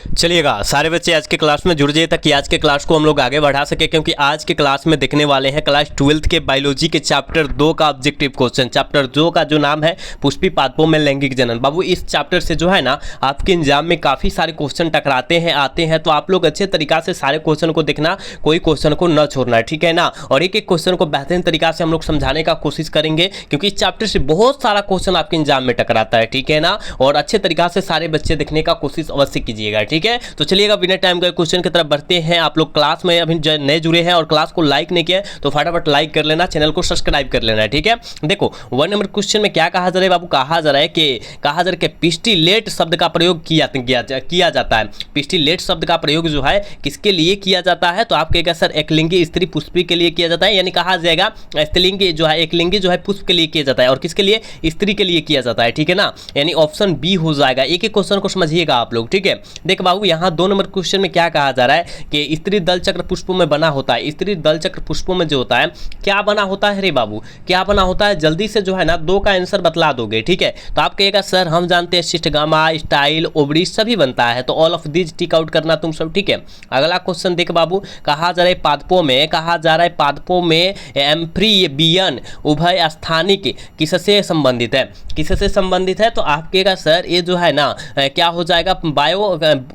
चलिएगा सारे बच्चे आज के क्लास में जुड़ जाइए ताकि आज के क्लास को हम लोग आगे बढ़ा सके, क्योंकि आज के क्लास में देखने वाले हैं क्लास 12th के बायोलॉजी के चैप्टर 2 का ऑब्जेक्टिव क्वेश्चन। चैप्टर 2 का जो नाम है पुष्पी पादपों में लैंगिक जनन। बाबू इस चैप्टर से जो है ना आपके एग्जाम में काफ़ी सारे क्वेश्चन टकराते हैं, आते हैं, तो आप लोग अच्छे तरीका से सारे क्वेश्चन को देखना, कोई क्वेश्चन को न छोड़ना है, ठीक है ना। और एक एक क्वेश्चन को बेहतरीन तरीका से हम लोग समझाने का कोशिश करेंगे, क्योंकि इस चैप्टर से बहुत सारा क्वेश्चन आपके एग्जाम में टकराता है, ठीक है ना। और अच्छे तरीका से सारे बच्चे देखने का कोशिश अवश्य कीजिएगा, ठीक है। तो चलिएगा बिना टाइम का क्वेश्चन की तरफ बढ़ते हैं। आप लोग क्लास में अभी नए जुड़े हैं और क्लास को लाइक नहीं किया तो फटाफट लाइक कर लेना, चैनल को सब्सक्राइब कर लेना, ठीक है। देखो 1 नंबर क्वेश्चन में क्या कहा जा रहा है बाबू, कहा जा रहा है कि पिस्टिलेट शब्द का प्रयोग किया जाता है। पिस्टिलेट शब्द का प्रयोग जो है किसके लिए किया जाता है, तो आप कहेगा सर एकलिंगी स्त्री पुष्पी के लिए किया जाता है, यानी कहा जाएगा स्त्रीलिंगी जो है एकलिंगी जो है पुष्प के लिए किया जाता है और किसके लिए, स्त्री के लिए किया जाता है, ठीक है ना। यानी ऑप्शन बी हो जाएगा। एक एक क्वेश्चन को समझिएगा आप लोग, ठीक है। देख बाबू यहाँ 2 नंबर क्वेश्चन में क्या कहा जा रहा है कि स्त्री दल चक्र पुष्पों में बना होता है। स्त्री दल चक्र पुष्पों में जो होता है क्या बना होता है रे बाबू, क्या बना होता है, जल्दी से जो है ना 2 का आंसर बतला दोगे, ठीक है। तो आप कहेगा सर हम जानते हैं सिस्टगामा, स्टाइल, ओवरी सभी बनता है, तो all of these tick out करना तुम सब, ठीक है। अगला क्वेश्चन देख बाबू, कहा जा रहा है पादपों में एम्फीबियन उभय स्थानिक किससे संबंधित है, किससे संबंधित है, तो आप कहेगा सर ये जो है ना क्या हो जाएगा,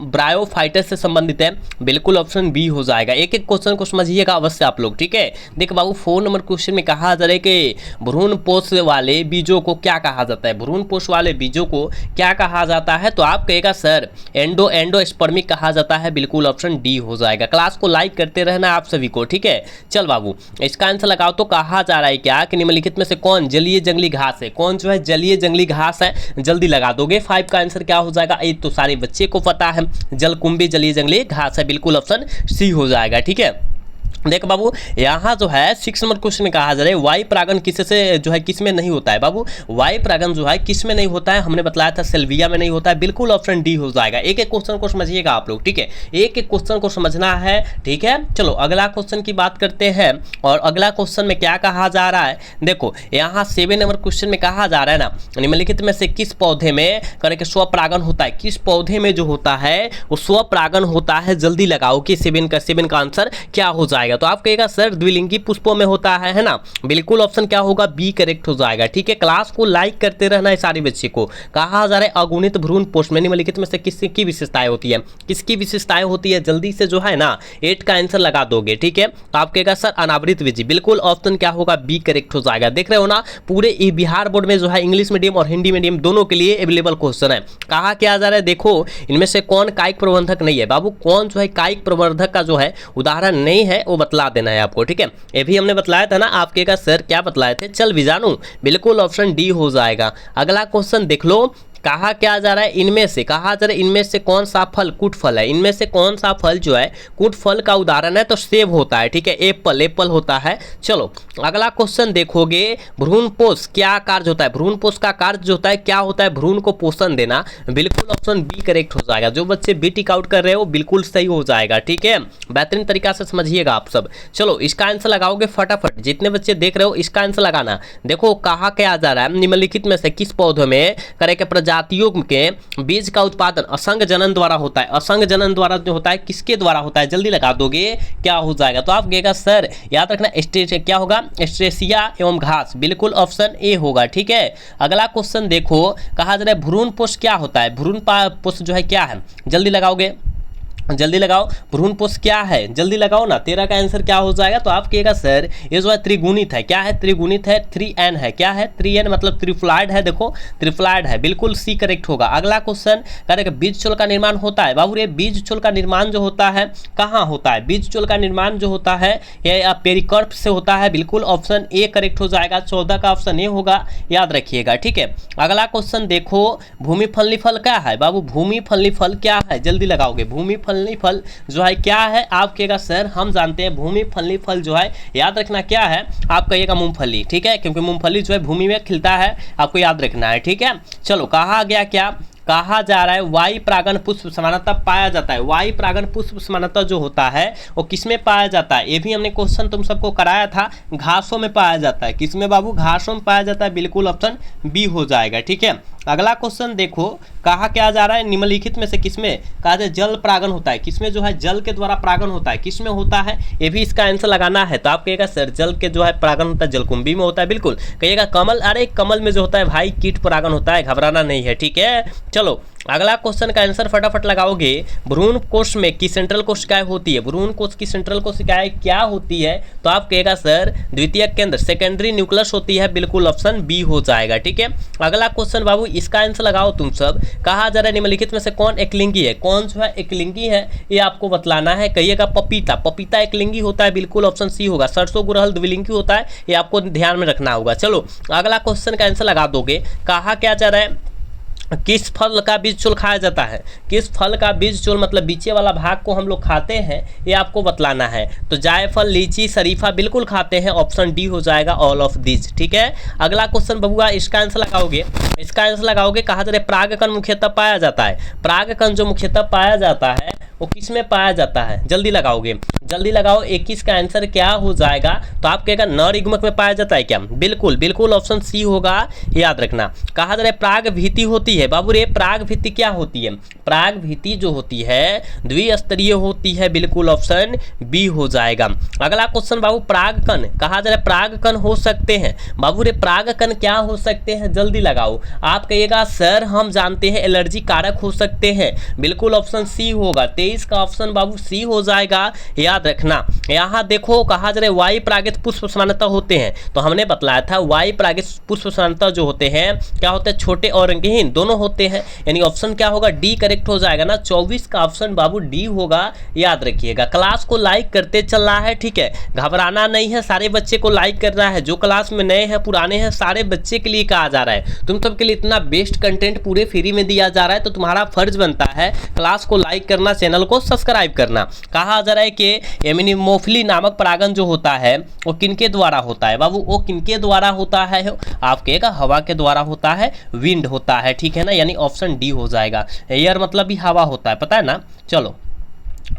ब्रायोफाइटस से संबंधित है, बिल्कुल ऑप्शन बी हो जाएगा। एक एक क्वेश्चन को समझिएगा अवश्य आप लोग, ठीक है। देख बाबू 4 नंबर क्वेश्चन में कहा जा रहा है कि भ्रूणपोष वाले बीजों को क्या कहा जाता है, भ्रूणपोष वाले बीजों को क्या कहा जाता है, तो आप कहेगा सर एंडोस्पर्मिक कहा जाता है, बिल्कुल ऑप्शन डी हो जाएगा। क्लास को लाइक करते रहना आप सभी को, ठीक है। चल बाबू इसका आंसर लगाओ, तो कहा जा रहा है क्या कि निम्नलिखित में से कौन जलीय जंगली घास है, कौन जो है जलीय जंगली घास है, जल्दी लगा दोगे। 5 का आंसर क्या हो जाएगा, ये तो सारे बच्चे को पता है, जलकुंभी जलीय जंगली घास है, बिल्कुल ऑप्शन सी हो जाएगा, ठीक है। देख बाबू यहाँ जो है 6 नंबर क्वेश्चन में कहा जा रहा है वायु परागन किससे जो है किस में नहीं होता है। बाबू वायु परागन जो है किस में नहीं होता है, हमने बताया था सेल्विया में नहीं होता है, बिल्कुल ऑप्शन डी हो जाएगा। एक एक क्वेश्चन को समझिएगा आप लोग, ठीक है, एक एक क्वेश्चन को समझना है, ठीक है। चलो अगला क्वेश्चन की बात करते हैं, और अगला क्वेश्चन में क्या कहा जा रहा है, देखो यहाँ 7 नंबर क्वेश्चन में कहा जा रहा है ना निम्नलिखित में से किस पौधे में करके स्वपरागन होता है, किस पौधे में जो होता है वो स्वपरागन होता है, जल्दी लगाओ कि 7 का आंसर क्या हो जाएगा। तो आप कहेगा सर द्विलिंगी पुष्पों में होता है ना, बिल्कुल ऑप्शन क्या होगा, बी करेक्ट हो जाएगा, ठीक है। क्लास को लाइक करते रहना है सारे बच्चे को। कहा जा रहा है अगुणित भ्रूणपोष में निम्नलिखित में से किसकी विशेषताएं होती है, किसकी विशेषताएं होती है, जल्दी से जो है ना 8 का आंसर लगा दोगे, ठीक है। तो आप कहेगा सर अनावृत बीज, बिल्कुल ऑप्शन क्या होगा, बी करेक्ट हो जाएगा। देख रहे हो ना पूरे बिहार बोर्ड में जो है इंग्लिश मीडियम और हिंदी मीडियम दोनों के लिए अवेलेबल क्वेश्चन है। कहा क्या जा रहा है, देखो इनमें से कौन कायिक प्रबंधक नहीं है, बाबू कौन जो है कायिक प्रबंधक का जो है उदाहरण नहीं है वो बतला देना है आपको, ठीक है। ये भी हमने बतलाया था ना, आपके का सर क्या बतलाए थे, चल भी जानू, बिल्कुल ऑप्शन डी हो जाएगा। अगला क्वेश्चन देख लो, कहा क्या जा रहा है इनमें से, कहा जा रहा है इनमें से कौन सा फल कुट फल है, इनमें से कौन सा फल जो है कुट फल का उदाहरण है, तो सेब होता है, ठीक है, एप्पल होता है। चलो अगला क्वेश्चन देखोगे, भ्रूणपोष क्या कार्य होता है, भ्रूणपोष का कार्य जो होता है क्या होता है, भ्रूण को पोषण देना, बिल्कुल ऑप्शन बी करेक्ट हो जाएगा। जो बच्चे बी टिक आउट कर रहे हो बिल्कुल सही हो जाएगा, ठीक है, बेहतरीन तरीका से समझिएगा आप सब। चलो इसका आंसर लगाओगे फटाफट, जितने बच्चे देख रहे हो इसका आंसर लगाना। देखो कहा क्या जा रहा है निम्नलिखित में से किस पौधों में करे के जातियों के बीज का उत्पादन असंग जनन द्वारा होता है, असंग जनन द्वारा जो होता है किसके द्वारा होता है, जल्दी लगा दोगे क्या हो जाएगा। तो आप कहेगा सर याद रखना क्या होगा, स्ट्रेसिया एवं घास, बिल्कुल ऑप्शन ए होगा, ठीक है। अगला क्वेश्चन देखो, कहा जा रहा है भ्रूणपोष क्या होता है, भ्रूणपोष जो है क्या है, जल्दी लगाओगे, जल्दी लगाओ, भ्रूणपोष क्या है, जल्दी लगाओ ना। 13 का आंसर क्या हो जाएगा, तो आप कहेगा सर ये जो है त्रिगुणित है, क्या है, त्रिगुणित है, 3n है, क्या है 3n मतलब त्रिफ्लॉयड है, देखो त्रिफ्लॉयड है, बिल्कुल सी करेक्ट होगा। अगला क्वेश्चन करेगा बीज चोल का निर्माण होता है, बाबू रे बीज चोल का निर्माण जो होता है कहाँ होता है, बीज चोल का निर्माण जो होता है ये पेरिकर्प से होता है, बिल्कुल ऑप्शन ए करेक्ट हो जाएगा। 14 का ऑप्शन ए होगा, याद रखिएगा, ठीक है। अगला क्वेश्चन देखो, भूमि फलनी फल क्या है, बाबू भूमि फलनी फल क्या है, जल्दी लगाओगे, भूमि फलनी फल जो है क्या है, आप कहेगा सर हम जानते हैं भूमि फलनी फल जो है, याद रखना क्या है, आप कहिएगा मूंगफली, ठीक है, क्योंकि मूंगफली जो है भूमि में खिलता है, आपको याद रखना है, ठीक है। चलो कहा गया क्या, कहा जा रहा है वायु परागन पुष्प समानता पाया जाता है, वायु परागन पुष्प समानता जो होता है वो किसमें पाया जाता है, ये भी हमने क्वेश्चन तुम सबको कराया था, घासों में पाया जाता है, किसमें बाबू, घासों में पाया जाता है, बिल्कुल ऑप्शन बी हो जाएगा, ठीक है। अगला क्वेश्चन देखो, कहा क्या जा रहा है, निम्नलिखित में से किसमें कहा जाए जल परागन होता है, किसमें जो है जल के द्वारा परागन होता है, किसमें होता है, ये भी इसका आंसर लगाना है। तो आप कहिएगा सर जल के जो है परागन होता है जलकुंभी में होता है, बिल्कुल। कहिएगा कमल, अरे कमल में जो होता है भाई कीट परागन होता है, घबराना नहीं है, ठीक है। चलो अगला क्वेश्चन का आंसर फटाफट लगाओगे। भ्रूण कोश में की सेंट्रल कोशिकाएं होती है, भ्रूण कोश की सेंट्रल कोशिकाएं क्या होती है, तो आप कहेगा सर द्वितीयक केंद्र सेकेंडरी न्यूक्लियस होती है, बिल्कुल ऑप्शन बी हो जाएगा, ठीक है। अगला क्वेश्चन बाबू इसका आंसर लगाओ तुम सब। कहा जा रहा है निम्नलिखित में से कौन एकलिंगी है, कौन जो है एकलिंगी है ये आपको बतलाना है। कहिएगा पपीता, पपीता एकलिंगी होता है, बिल्कुल ऑप्शन सी होगा। सरसों गुड़हल द्विलिंगी होता है, ये आपको ध्यान में रखना होगा। चलो अगला क्वेश्चन का आंसर लगा दोगे। कहा क्या जा रहा है, किस फल का बीज चोल खाया जाता है, किस फल का बीज चोल मतलब बीचे वाला भाग को हम लोग खाते हैं, ये आपको बतलाना है। तो जायफल, लीची, शरीफा बिल्कुल खाते हैं, ऑप्शन डी हो जाएगा ऑल ऑफ दिस, ठीक है। अगला क्वेश्चन बबुआ इसका आंसर लगाओगे, इसका आंसर लगाओगे। कहा जा रहा है परागकण मुख्यतः पाया जाता है, परागकण जो मुख्यतः पाया जाता है वो किस में पाया जाता है, जल्दी लगाओगे, जल्दी लगाओ। 21 का आंसर क्या हो जाएगा, तो आप कहेगा नर युग्मक में पाया जाता है क्या, बिल्कुल बिल्कुल ऑप्शन सी होगा, याद रखना। कहा जा रहा है प्राग भीति होती है, बाबू रे प्राग भीति क्या होती है, प्राग भीति जो होती है द्विस्तरीय होती है, बिल्कुल ऑप्शन बी हो जाएगा। अगला क्वेश्चन बाबू परागकण, कहा जा रहा है परागकण हो सकते हैं, बाबू रे परागकण क्या हो सकते हैं, जल्दी लगाओ। आप कहिएगा सर हम जानते हैं एलर्जी कारक हो सकते हैं, बिल्कुल ऑप्शन सी होगा। 23 का ऑप्शन बाबू सी हो जाएगा, याद रखना। यहाँ देखो कहा जा रहा है वायु परागित पुष्प समानता होते हैं, तो हमने बतलाया था वायु परागित पुष्प समानता जो होते हैं क्या होते हैं, छोटे और रंगहीन दोनों होते हैं, यानी ऑप्शन क्या होगा, डी करेक्ट हो जाएगा ना। 24 का ऑप्शन बाबू डी होगा, याद रखिएगा। क्लास को लाइक करते चल रहा है, ठीक है, घबराना नहीं है, सारे बच्चे को लाइक करना है। जो क्लास में नए हैं पुराने हैं सारे बच्चे के लिए कहा जा रहा है, तुम सबके लिए इतना बेस्ट कंटेंट पूरे फ्री में दिया जा रहा है, तो तुम्हारा फर्ज बनता है क्लास को लाइक करना, चैनल को सब्सक्राइब करना। कहा जा रहा है कि एमिनिमोफिली नामक परागन जो होता है वो किनके द्वारा होता है, बाबू वो किनके द्वारा होता है, आप कहेगा हवा के द्वारा होता है, विंड होता है, ठीक है ना, यानी ऑप्शन डी हो जाएगा। एयर मतलब भी हवा होता है, पता है ना। चलो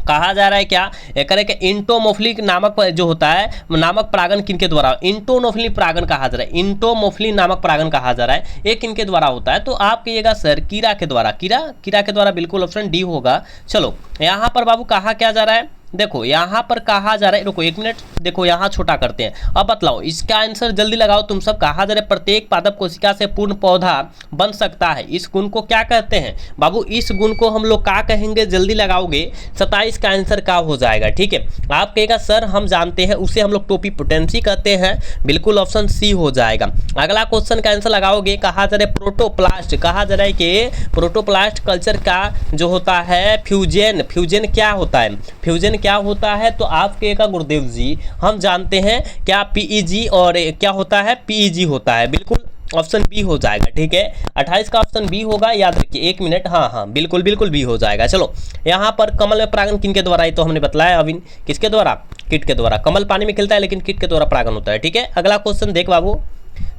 कहा जा रहा है क्या, एक इंटोमोफिलिक नामक जो होता है नामक परागन किनके द्वारा, इंटोमोफिली परागन कहा जा रहा है, इंटोमोफिली नामक परागन कहा जा रहा है, ये किनके द्वारा होता है, तो आप कहिएगा सर कीड़ा के द्वारा, कीड़ा के द्वारा, बिल्कुल ऑप्शन डी होगा। चलो यहाँ पर बाबू कहा क्या जा रहा है, देखो यहाँ पर कहा जा रहा है, रुको एक मिनट, देखो यहाँ छोटा करते हैं। अब बतलाओ इसका आंसर जल्दी लगाओ तुम सब। कहा जा रहा है प्रत्येक पादप कोशिका से पूर्ण पौधा बन सकता है, इस गुण को क्या कहते हैं, बाबू इस गुण को हम लोग क्या कहेंगे, जल्दी लगाओगे। 27 का आंसर क्या हो जाएगा, ठीक है। आप कहेगा सर हम जानते हैं, उसे हम लोग टोपिपोटेंसी कहते हैं, बिल्कुल ऑप्शन सी हो जाएगा। अगला क्वेश्चन का आंसर लगाओगे। कहा जा रहा है प्रोटोप्लास्ट, कहा जा रहा है कि प्रोटोप्लास्ट कल्चर का जो होता है फ्यूजन, फ्यूजन क्या होता है, फ्यूजन क्या होता है, तो आप कहेगा गुरुदेव जी हम जानते हैं क्या पीईजी और क्या होता है, पीईजी होता है, बिल्कुल ऑप्शन बी हो जाएगा, ठीक है। 28 का ऑप्शन बी होगा, याद रखिए, एक मिनट, हाँ बिल्कुल बिल्कुल बी हो जाएगा। चलो यहाँ पर कमल में परागन किनके द्वारा है, तो हमने बतलाया अभी, किसके द्वारा, कीट के द्वारा। कमल पानी में खिलता है लेकिन कीट के द्वारा परागन होता है, ठीक है। अगला क्वेश्चन देख बाबू।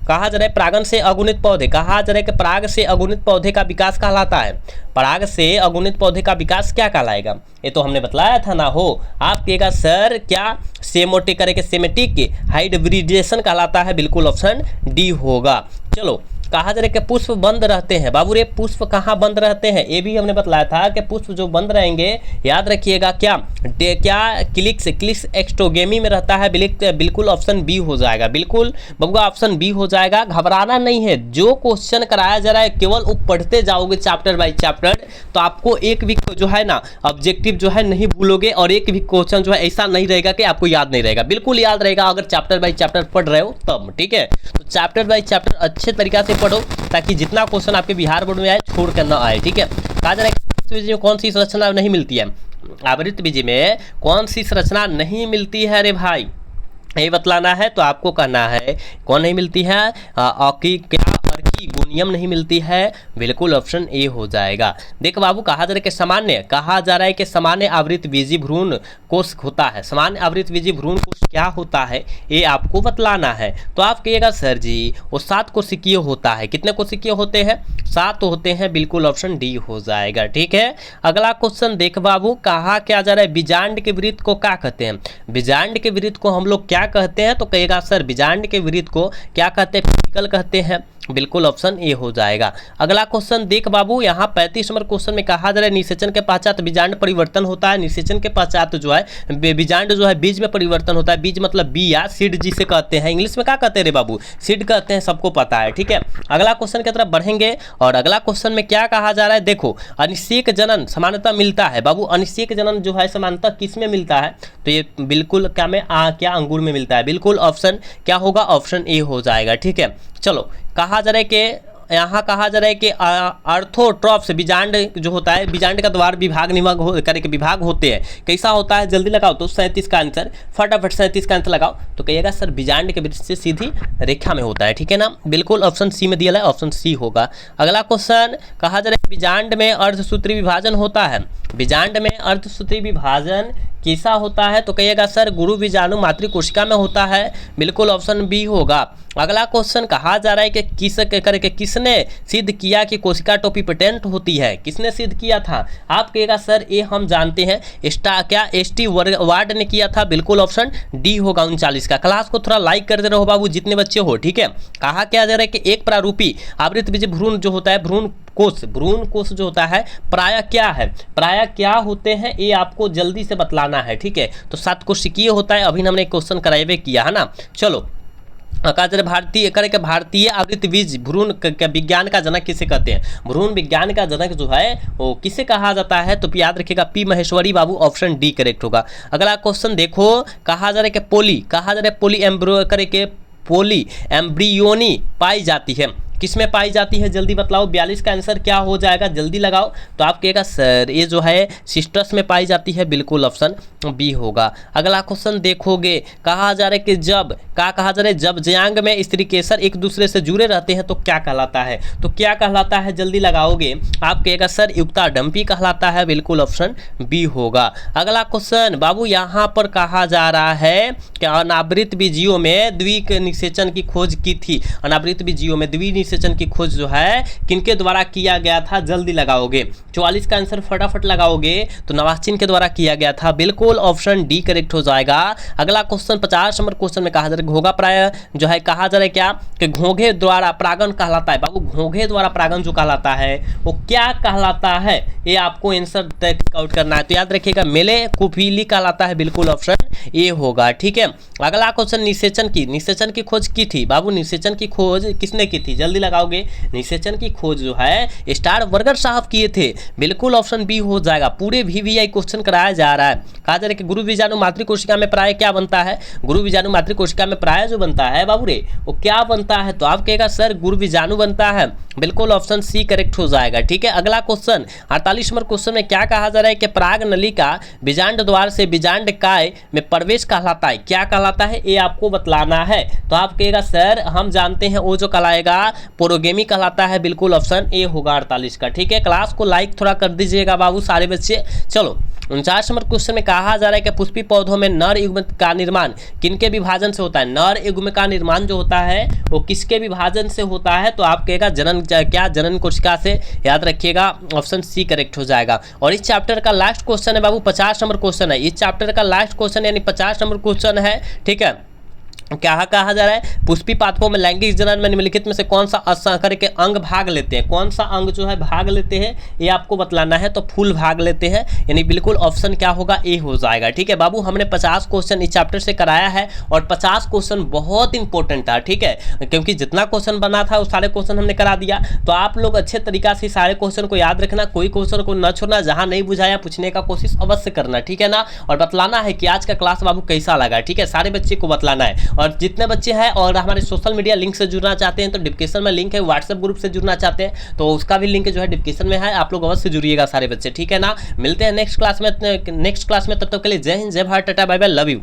कहा जा रहा है परागन से अगुणित पौधे, कहा जा रहा है कि पराग से अगुणित पौधे का विकास कहलाता है, पराग से अगुणित पौधे का विकास क्या कहलाएगा, ये तो हमने बतलाया था ना हो। आप कहेगा सर क्या सेमोटिक करे के सेमेटिक हाइब्रिडेशन कहलाता है, बिल्कुल ऑप्शन डी होगा। चलो कहा जा रहा है कि पुष्प बंद रहते हैं, बाबू रे पुष्प कहाँ बंद रहते हैं, ये भी हमने बतलाया था कि पुष्प जो बंद रहेंगे, याद रखिएगा क्या क्लिक्स एक्सटोगेमी में रहता है, बिल्कुल ऑप्शन बी हो जाएगा, बिल्कुल बबुआ ऑप्शन बी हो जाएगा। घबराना नहीं है, जो क्वेश्चन कराया जा रहा है केवल वो पढ़ते जाओगे चैप्टर बाई चैप्टर, तो आपको एक भी जो है ना ऑब्जेक्टिव जो है नहीं भूलोगे, और एक भी क्वेश्चन जो है ऐसा नहीं रहेगा कि आपको याद नहीं रहेगा, बिल्कुल याद रहेगा अगर चैप्टर बाई चैप्टर पढ़ रहे हो तब, ठीक है। तो चैप्टर बाई चैप्टर अच्छे तरीका से पढ़ो ताकि जितना क्वेश्चन आपके बिहार बोर्ड में आए छोड़ कर ना आए, ठीक है। कहा जा रहा है कौन सी संरचना नहीं मिलती है, आवृत बीज में कौन सी संरचना नहीं मिलती है, अरे भाई यही बतलाना है, तो आपको कहना है कौन नहीं मिलती है, अर्कीगोनियम नहीं मिलती है, बिल्कुल ऑप्शन ए हो जाएगा। देख बाबू कहा जा रहा है कि सामान्य आवृत बीजी भ्रूण कोश होता है, सामान्य आवृत बीजी भ्रूण कोश क्या होता है ये आपको बतलाना है। तो आप कहिएगा सर जी वो 7 कोशिकीय होता है, कितने कोशिकीय होते हैं, 7 होते हैं, बिल्कुल ऑप्शन डी हो जाएगा, ठीक है। अगला क्वेश्चन देख बाबू, कहा क्या जा रहा है बीजांड के वृत्त को क्या कहते हैं, बीजांड के वृत्त को हम लोग क्या कहते हैं, तो कहेगा सर बीजांड के वृत्त को क्या कहते हैं, फिजिकल कहते हैं, बिल्कुल ऑप्शन ए हो जाएगा। अगला क्वेश्चन देख बाबू, यहाँ 35 नंबर क्वेश्चन में कहा जा रहा है निषेचन के पश्चात बीजांड परिवर्तन होता है। निषेचन के पश्चात जो है बीजांड जो है बीज में परिवर्तन होता है। बीज मतलब बिया, सीड जिसे कहते हैं, इंग्लिश में क्या कहते हैं रे बाबू, सीड कहते हैं, सबको पता है। ठीक है, अगला क्वेश्चन की तरफ बढ़ेंगे और अगला क्वेश्चन में क्या कहा जा रहा है, देखो अनिषेक जनन समानता मिलता है बाबू। अनिषेक जनन जो है समानता किस में मिलता है, तो ये बिल्कुल क्या में क्या अंगूर में मिलता है। बिल्कुल ऑप्शन क्या होगा, ऑप्शन ए हो जाएगा। ठीक है, चलो कहा जा रहा है कि यहाँ कहा जा रहा है कि अर्थोट्रॉप्स बीजांड जो होता है, बीजांड का द्वार विभाग निभाग करके विभाग होते हैं, कैसा होता है, जल्दी लगाओ तो 37 का आंसर, फटाफट 37 का आंसर लगाओ। तो कहिएगा सर बीजांड के वृत्त से सीधी रेखा में होता है। ठीक है ना, बिल्कुल ऑप्शन सी में दिया है, ऑप्शन सी होगा। अगला क्वेश्चन कहा जा रहा है बीजांड में अर्धसूत्री विभाजन होता है। बीजांड में अर्धसूत्री विभाजन कैसा होता है, तो कहिएगा सर गुरु बीजाणु मातृ कोशिका में होता है। बिल्कुल ऑप्शन बी होगा। अगला क्वेश्चन कहा जा रहा है कि किसने सिद्ध किया कि कोशिका टोपिपोटेंट होती है। किसने सिद्ध किया था, आप कहिएगा सर ये हम जानते हैं, एस.टी. वार्ड ने किया था। बिल्कुल ऑप्शन डी होगा 39 का। क्लास को थोड़ा लाइक कर दे रहे हो बाबू जितने बच्चे हो। ठीक है, कहा क्या जा रहा है कि एक प्रारूपी आवृत बीज भ्रूण जो होता है, भ्रूण कोष जो होता है प्राय क्या है, प्राय क्या होते हैं, ये आपको जल्दी से बतलाना है। ठीक है, तो 7 कोशिकीय होता है, अभी हमने क्वेश्चन कराए किया है ना। चलो भारतीय आवृत्ति बीज भ्रूण विज्ञान का जनक किसे कहते हैं। भ्रूण विज्ञान का जनक जो है वो किसे कहा जाता है, तो याद रखिएगा पी महेश्वरी बाबू, ऑप्शन डी करेक्ट होगा। अगला क्वेश्चन देखो, कहा जा रहा है कि पोली एम्ब्रियोनी पाई जाती है, किसमें पाई जाती है, जल्दी बतलाओ। 42 का आंसर क्या हो जाएगा, जल्दी लगाओ। तो आप कहेगा सर ये जो है सिस्टस में पाई जाती है। बिल्कुल ऑप्शन बी होगा। अगला क्वेश्चन देखोगे, कहा जा रहा है कि जब ज्यांग में स्त्री केसर एक दूसरे से जुड़े रहते हैं तो क्या कहलाता है, तो क्या कहलाता है, जल्दी लगाओगे। आप कहेगा सर युक्ता डंपी कहलाता है। बिल्कुल ऑप्शन बी होगा। अगला क्वेश्चन बाबू, यहाँ पर कहा जा रहा है कि अनावृत बीजियों में द्विनिषेचन की खोज की थी। अनावृत बीजियों में द्विनिषेचन की खोज जो है किनके द्वारा किया गया था, जल्दी लगाओगे। 44 का आंसर फटाफट लगाओगे तो नवाचिन के द्वारा किया गया था। बिल्कुल ऑप्शन डी करेक्ट हो जाएगा। अगला क्वेश्चन 50 नंबर क्वेश्चन में कहा जा रहा है घोंघा प्राय जो है, कहा जा रहा है क्या कि घोंघे द्वारा परागण कहलाता है। बाबू घोंघे द्वारा परागण जो कहलाता है वो क्या कहलाता है, ये आपको आंसर आउट करना है। तो याद रखिएगा मेले कुफीली कहलाता है। बिल्कुल ऑप्शन ए होगा। ठीक है, अगला क्वेश्चन निषेचन की खोज की थी। बाबू निषेचन की खोज किसने की थी, जल्दी लगाओगे। निषेचन की खोज जो है स्टार वर्गर साहब किए थे। बिल्कुल ऑप्शन बी हो जाएगा। पूरे VVI क्वेश्चन कराया जा रहा है। कहा जा रहा है कि गुरु बीजाणु मातृ कोशिका में प्राय क्या बनता है, गुरु बीजाणु मातृ कोशिका में प्राय जो बनता है बाबू रे वो क्या बनता है, तो आप कहेगा सर गुरु बीजाणु बनता है। बिल्कुल ऑप्शन सी करेक्ट हो जाएगा। ठीक है, अगला क्वेश्चन 48 नंबर क्वेश्चन में क्या कहा जा रहा है कि पराग नली का बीजांड द्वार से बीजांड काय में प्रवेश कहलाता है। क्या कहलाता है ये आपको बतलाना है। तो आप कहेगा सर हम जानते हैं वो जो कहलाएगा पोरोगेमी कहलाता है। बिल्कुल ऑप्शन ए होगा 48 का। ठीक है, क्लास को लाइक थोड़ा कर दीजिएगा बाबू सारे बच्चे। चलो 49 नंबर क्वेश्चन में कहा जा रहा है कि पुष्पी पौधों में नर युग्म का निर्माण किनके विभाजन से होता है। नर युग्म का निर्माण जो होता है वो किसके विभाजन से होता है, तो आप कहेगा जनन कोशिका से। याद रखिएगा ऑप्शन सी करेक्ट हो जाएगा। और इस चैप्टर का लास्ट क्वेश्चन है बाबू 50 नंबर क्वेश्चन है। इस चैप्टर का लास्ट क्वेश्चन यानी 50 नंबर क्वेश्चन है। ठीक है, क्या कहा जा रहा है, पुष्पी पादपों में लैंगिक जनन में निम्नलिखित में से कौन सा करके अंग भाग लेते हैं, कौन सा अंग जो है भाग लेते हैं ये आपको बतलाना है। तो फूल भाग लेते हैं, यानी बिल्कुल ऑप्शन क्या होगा, ए हो जाएगा। ठीक है बाबू, हमने 50 क्वेश्चन इस चैप्टर से कराया है और 50 क्वेश्चन बहुत इंपॉर्टेंट था। ठीक है, क्योंकि जितना क्वेश्चन बना था वो सारे क्वेश्चन हमने करा दिया। तो आप लोग अच्छे तरीका से सारे क्वेश्चन को याद रखना, कोई क्वेश्चन को न छोड़ना, जहाँ नहीं बुझाया पूछने का कोशिश अवश्य करना। ठीक है ना, और बतलाना है कि आज का क्लास बाबू कैसा लगा। ठीक है, सारे बच्चे को बतलाना है। और जितने बच्चे हैं और हमारे सोशल मीडिया लिंक से जुड़ना चाहते हैं तो डिस्क्रिप्शन में लिंक है। व्हाट्सएप ग्रुप से जुड़ना चाहते हैं तो उसका भी लिंक जो है डिस्क्रिप्शन में है, आप लोग अवश्य जुड़िएगा सारे बच्चे। ठीक है ना, मिलते हैं नेक्स्ट क्लास में। तब तक के लिए जय हिंद, जय Bharat, tata, bye bye, love you.